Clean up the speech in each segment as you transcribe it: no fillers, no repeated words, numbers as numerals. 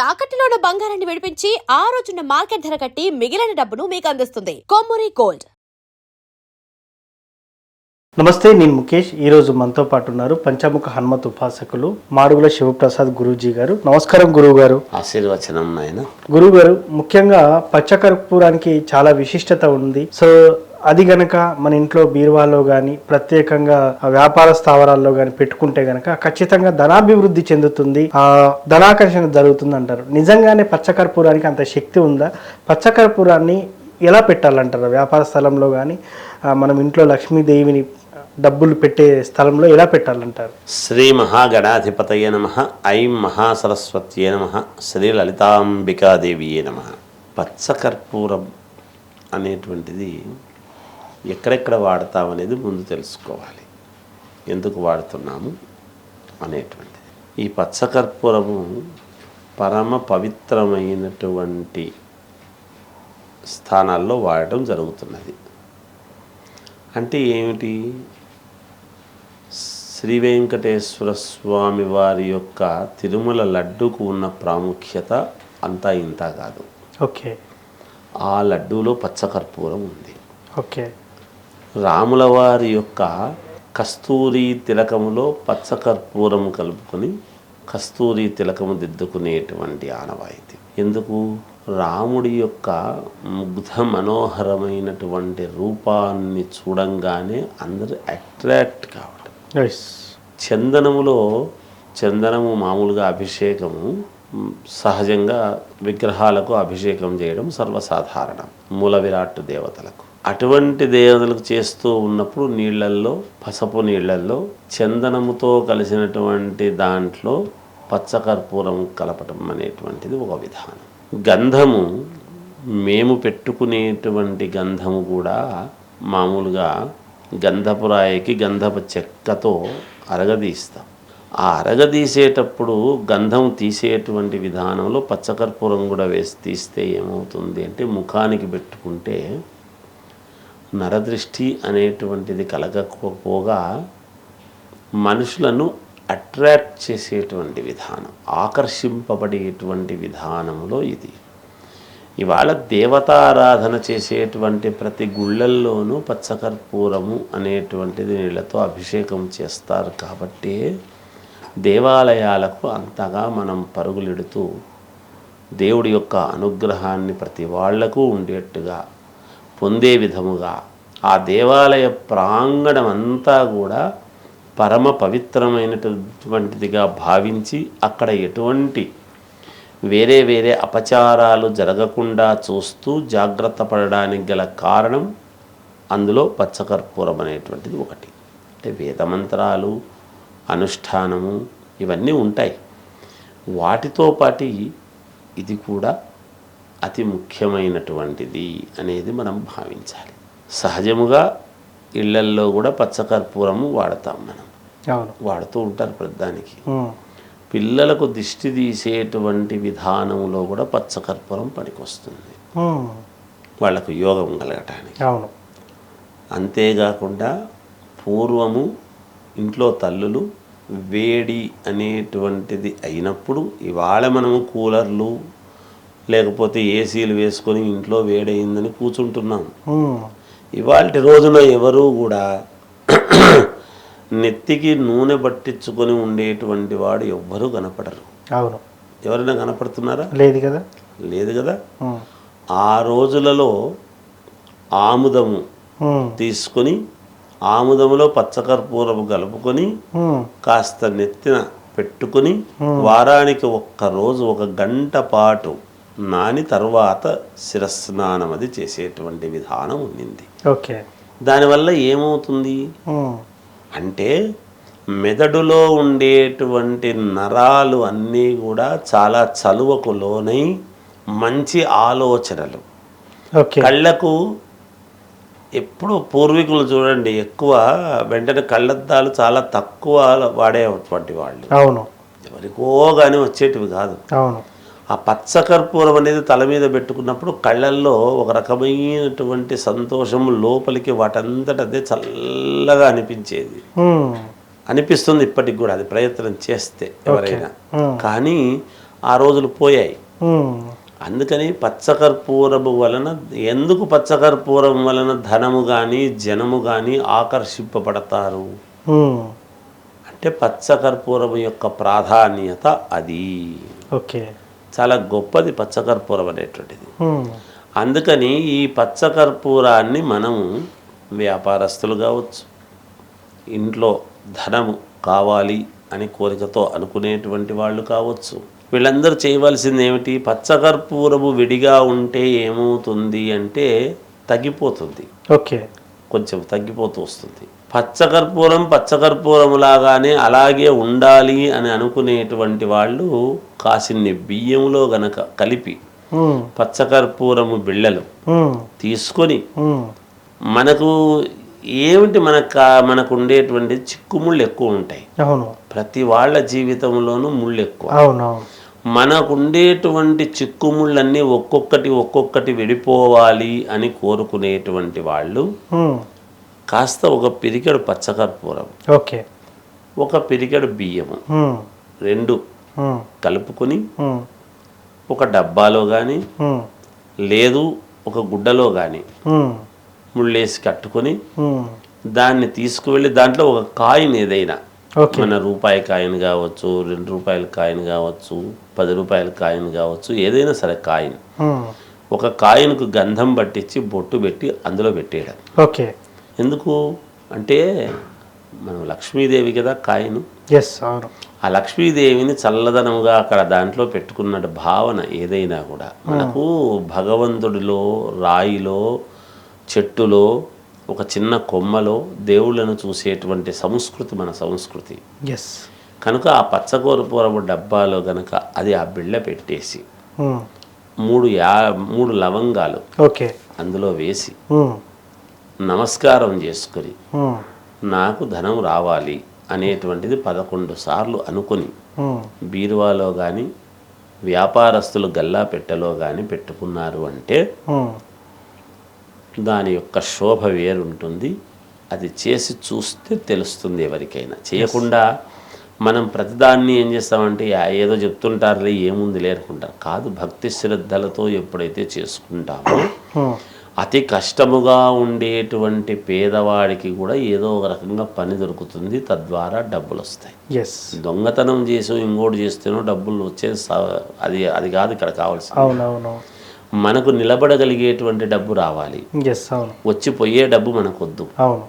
తాకట్టులో ఉన్న బంగారాన్ని విడిపించి ఆ రోజున్న మార్కెట్ ధర కట్టి మిగిలిన డబ్బును మీకు అందిస్తుంది కొమ్మూరి గోల్డ్. నమస్తే, నేను ముఖేష్. ఈరోజు మనతో పాటు ఉన్నారు పంచముఖ హనుమత్ ఉపాసకులు మాడుగుల శివప్రసాద్ గురూజీ గారు. నమస్కారం గురువు గారు. ఆశీర్వచనం నాయన. గురువు గారు, ముఖ్యంగా పచ్చకర్పూరానికి చాలా విశిష్టత ఉంది. సో అది గనక మన ఇంట్లో బీరువాలో కానీ ప్రత్యేకంగా వ్యాపార స్థావరాల్లో కానీ పెట్టుకుంటే గనక ఖచ్చితంగా ధనాభివృద్ధి చెందుతుంది, ధనాకర్షణ జరుగుతుంది అంటారు. నిజంగానే పచ్చకర్పూరానికి అంత శక్తి ఉందా? పచ్చకర్పూరాన్ని ఎలా పెట్టాలంటారు? వ్యాపార స్థలంలో కానీ మనం ఇంట్లో లక్ష్మీదేవిని డబ్బులు పెట్టే స్థలంలో ఎలా పెట్టాలంటారు? శ్రీ మహాగణాధిపతయ నమః. ఐం మహాసరస్వత్యే నమః. శ్రీ లలితాంబికాదేవియే నమః. పచ్చకర్పూరం అనేటువంటిది ఎక్కడెక్కడ వాడతామనేది ముందు తెలుసుకోవాలి. ఎందుకు వాడుతున్నాము అనేటువంటిది. ఈ పచ్చకర్పూరము పరమ పవిత్రమైనటువంటి స్థానాల్లో వాడటం జరుగుతున్నది. అంటే ఏమిటి? శ్రీ వెంకటేశ్వర స్వామి వారి యొక్క తిరుమల లడ్డూకు ఉన్న ప్రాముఖ్యత అంతా ఇంత కాదు. ఓకే. ఆ లడ్డూలో పచ్చకర్పూరం ఉంది. ఓకే. రాముల వారి యొక్క కస్తూరి తిలకములో పచ్చకర్పూరం కలుపుకొని కస్తూరి తిలకము దిద్దుకునేటువంటి ఆనవాయితీ. ఎందుకు? రాముడి యొక్క ముగ్ధ మనోహరమైనటువంటి రూపాన్ని చూడంగానే అందరూ అట్రాక్ట్ కావడం. చందనము మామూలుగా అభిషేకము సహజంగా విగ్రహాలకు అభిషేకం చేయడం సర్వసాధారణం, మూల విరాట్ దేవతలకు. అటువంటి దేవతలకు చేస్తూ ఉన్నప్పుడు నీళ్లల్లో, పసుపు నీళ్లల్లో చందనముతో కలిసినటువంటి దాంట్లో పచ్చకర్పూరం కలపటం అనేటువంటిది ఒక విధానం. గంధము, మేము పెట్టుకునేటువంటి గంధము కూడా మామూలుగా గంధపురాయికి గంధపు చెక్కతో అరగదీస్తాం. ఆ అరగదీసేటప్పుడు గంధం తీసేటువంటి విధానంలో పచ్చకర్పూరం కూడా వేసి తీస్తే ఏమవుతుంది అంటే, ముఖానికి పెట్టుకుంటే నరదృష్టి అనేటువంటిది కలగకపోగా మనుషులను అట్రాక్ట్ చేసేటువంటి విధానం, ఆకర్షింపబడేటువంటి విధానంలో ఇది. ఇవాళ దేవతారాధన చేసేటువంటి ప్రతి గుళ్ళల్లోనూ పచ్చకర్పూరము అనేటువంటిది నీళ్లతో అభిషేకం చేస్తారు. కాబట్టి దేవాలయాలకు అంతగా మనం పరుగులెడుతూ దేవుడి యొక్క అనుగ్రహాన్ని ప్రతి వాళ్లకు ఉండేట్టుగా పొందే విధముగా ఆ దేవాలయ ప్రాంగణం అంతా కూడా పరమ పవిత్రమైనటువంటిదిగా భావించి అక్కడ ఎటువంటి వేరే అపచారాలు జరగకుండా చూస్తూ జాగ్రత్త పడడానికి గల కారణం అందులో పచ్చకర్పూరం అనేటువంటిది ఒకటి. అంటే వేదమంత్రాలు, అనుష్ఠానము ఇవన్నీ ఉంటాయి. వాటితో పాటు ఇది కూడా అతి ముఖ్యమైనటువంటిది అనేది మనం భావించాలి. సహజముగా ఇళ్లల్లో కూడా పచ్చకర్పూరము వాడతాం మనం, వాడుతూ ఉంటారు ప్రతిదానికి. పిల్లలకు దిష్టి తీసేటువంటి విధానంలో కూడా పచ్చకర్పూరం పనికొస్తుంది, వాళ్లకు యోగం కలగటానికి. అంతేకాకుండా పూర్వము ఇంట్లో తల్లులు వేడి అనేటువంటిది అయినప్పుడు, ఇవాళ మనము కూలర్లు లేకపోతే ఏసీలు వేసుకొని ఇంట్లో వేడయిందని కూర్చుంటున్నాం. ఇవాళ రోజున ఎవరు కూడా నెత్తికి నూనె పట్టించుకొని ఉండేటువంటి వాడు ఎవ్వరూ కనపడరు. అవును. ఎవరైనా కనపడుతున్నారా? లేదు కదా. ఆ రోజులలో ఆముదము తీసుకొని ఆముదములో పచ్చకర్పూరము కలుపుకొని కాస్త నెత్తిన పెట్టుకుని వారానికి ఒక్కరోజు 1 గంట పాటు నాని తర్వాత శిరస్నానం అది చేసేటువంటి విధానం ఉండింది. ఓకే. దానివల్ల ఏమవుతుంది అంటే, మెదడులో ఉండేటువంటి నరాలు అన్నీ కూడా చాలా చలువకు లోనై మంచి ఆలోచనలు, కళ్ళకు ఎప్పుడు పూర్వీకులు చూడండి ఎక్కువ వెంటనే కళ్ళద్దాలు చాలా తక్కువ వాడేటువంటి వాళ్ళు. అవును. ఎవరికో కానీ వచ్చేటివి కాదు. అవును. ఆ పచ్చకర్పూరం అనేది తల మీద పెట్టుకున్నప్పుడు కళ్ళల్లో ఒక రకమైనటువంటి సంతోషం లోపలికి వాటంతట అదే చల్లగా అనిపిస్తుంది ఇప్పటికి కూడా, అది ప్రయత్నం చేస్తే ఎవరైనా. కానీ ఆ రోజులు పోయాయి. ఉమ్, అందుకని పచ్చకర్పూరము వలన ఎందుకు పచ్చకర్పూరం వలన ధనము కానీ జనము కానీ ఆకర్షింపబడతారు ఉమ్, అంటే పచ్చకర్పూరం యొక్క ప్రాధాన్యత అది. ఓకే. చాలా గొప్పది పచ్చకర్పూరం అనేటువంటిది. ఉమ్, అందుకని ఈ పచ్చకర్పూరాన్ని మనము వ్యాపారస్తులు కావచ్చు, ఇంట్లో ధనము కావాలి అని కోరికతో అనుకునేటువంటి వాళ్ళు కావచ్చు, వీళ్ళందరూ చేయవలసింది ఏమిటి? పచ్చకర్పూరము విడిగా ఉంటే ఏమవుతుంది అంటే తగ్గిపోతుంది, ఓకే. కొంచెం తగ్గిపోతూ వస్తుంది. పచ్చకర్పూరం లాగానే అలాగే ఉండాలి అని అనుకునేటువంటి వాళ్ళు కాసిన్ని బియ్యంలో గనక కలిపి ఉమ్, పచ్చకర్పూరము బిళ్ళలు ఉమ్, తీసుకొని ఉమ్, మనకు ఏమిటి మనకు ఉండేటువంటి చిక్కుముళ్ళు ఎక్కువ ఉంటాయి. అవును, ప్రతి వాళ్ళ జీవితంలోనూ ముళ్ళు ఎక్కువ. అవునవును. మనకు ఉండేటువంటి చిక్కుముళ్ళన్నీ ఒక్కొక్కటి విడిపోవాలి అని కోరుకునేటువంటి వాళ్ళు ఉమ్, కాస్త ఒక పిరికెడు పచ్చకర్పూరం, ఓకే. ఒక పిరికెడు బియ్యము ఉమ్, రెండు ఉమ్, కలుపుకొని ఉమ్, ఒక డబ్బాలో కానీ ఉమ్, లేదు ఒక గుడ్డలో కానీ ఉమ్, ముళ్ళేసి కట్టుకొని ఉమ్, దాన్ని తీసుకువెళ్ళి దాంట్లో ఒక కాయిన్ ఏదైనా, ఓకే. మన రూపాయి కాయిన్ కావచ్చు, 2 రూపాయల కాయిన్ కావచ్చు, 10 రూపాయల కాయిన్ కావచ్చు, ఏదైనా సరే కాయిన్, ఉమ్, ఒక కాయిన్కు గంధం పట్టించి బొట్టు పెట్టి అందులో పెట్టేయడం. ఓకే. ఎందుకు అంటే మనం లక్ష్మీదేవి కదా కాయిన్, ఎస్, అవును. ఆ లక్ష్మీదేవిని చల్లదనముగా అక్కడ దాంట్లో పెట్టుకున్న భావన ఏదైనా కూడా మనకు భగవంతుడిలో, రాయిలో, చెట్టులో, ఒక చిన్న కొమ్మలో దేవుళ్ళను చూసేటువంటి సంస్కృతి మన సంస్కృతి. ఎస్. కనుక ఆ పచ్చకర్పూరపు డబ్బాలో గనక అది ఆ బిళ్ళ పెట్టేసి ఉమ్, 3 లవంగాలు ఓకే. అందులో వేసి ఉమ్, నమస్కారం చేసుకొని ఉమ్, నాకు ధనం రావాలి అనేటువంటిది 11 సార్లు అనుకొని ఉమ్, బీరువాలో కానీ వ్యాపారస్తులు గల్లా పెట్టెలో కానీ పెట్టుకున్నారు అంటే ఉమ్, దాని యొక్క శోభ వేరుంటుంది. అది చేసి చూస్తే తెలుస్తుంది ఎవరికైనా. చేయకుండా మనం ప్రతిదాన్ని ఏం చేస్తామంటే ఏదో చెప్తుంటారులే ఏముంది లేనుకుంటారు. కాదు, భక్తి శ్రద్ధలతో ఎప్పుడైతే చేసుకుంటామో ఉమ్, అతి కష్టముగా ఉండేటువంటి పేదవాడికి కూడా ఏదో ఒక రకంగా పని దొరుకుతుంది, తద్వారా డబ్బులు వస్తాయి. ఎస్, దొంగతనం చేసి ఇంకోటి చేస్తేనో డబ్బులు వచ్చే అది కాదు ఇక్కడ కావాల్సింది. అవునవును. మనకు నిలబడగలిగేటువంటి డబ్బు రావాలి. ఎస్, అవును, వచ్చిపోయే డబ్బు మనకొద్దు. అవును.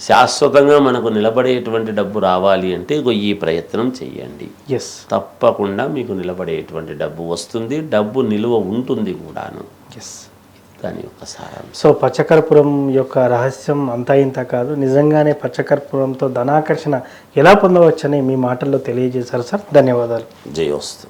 శాశ్వతంగా మనకు నిలబడేటువంటి డబ్బు రావాలి అంటే ఈ ప్రయత్నం చెయ్యండి. ఎస్, తప్పకుండా మీకు నిలబడేటువంటి డబ్బు వస్తుంది, డబ్బు నిలువ ఉంటుంది కూడాను. ఎస్. దాని యొక్క సారాంశం. సో పచ్చకర్పూరం యొక్క రహస్యం అంతా ఇంత కాదు, నిజంగానే పచ్చకర్పూరంతో ధనాకర్షణ ఎలా పొందవచ్చని మీ మాటల్లో తెలియజేశారు సార్. ధన్యవాదాలు. జయోస్తు.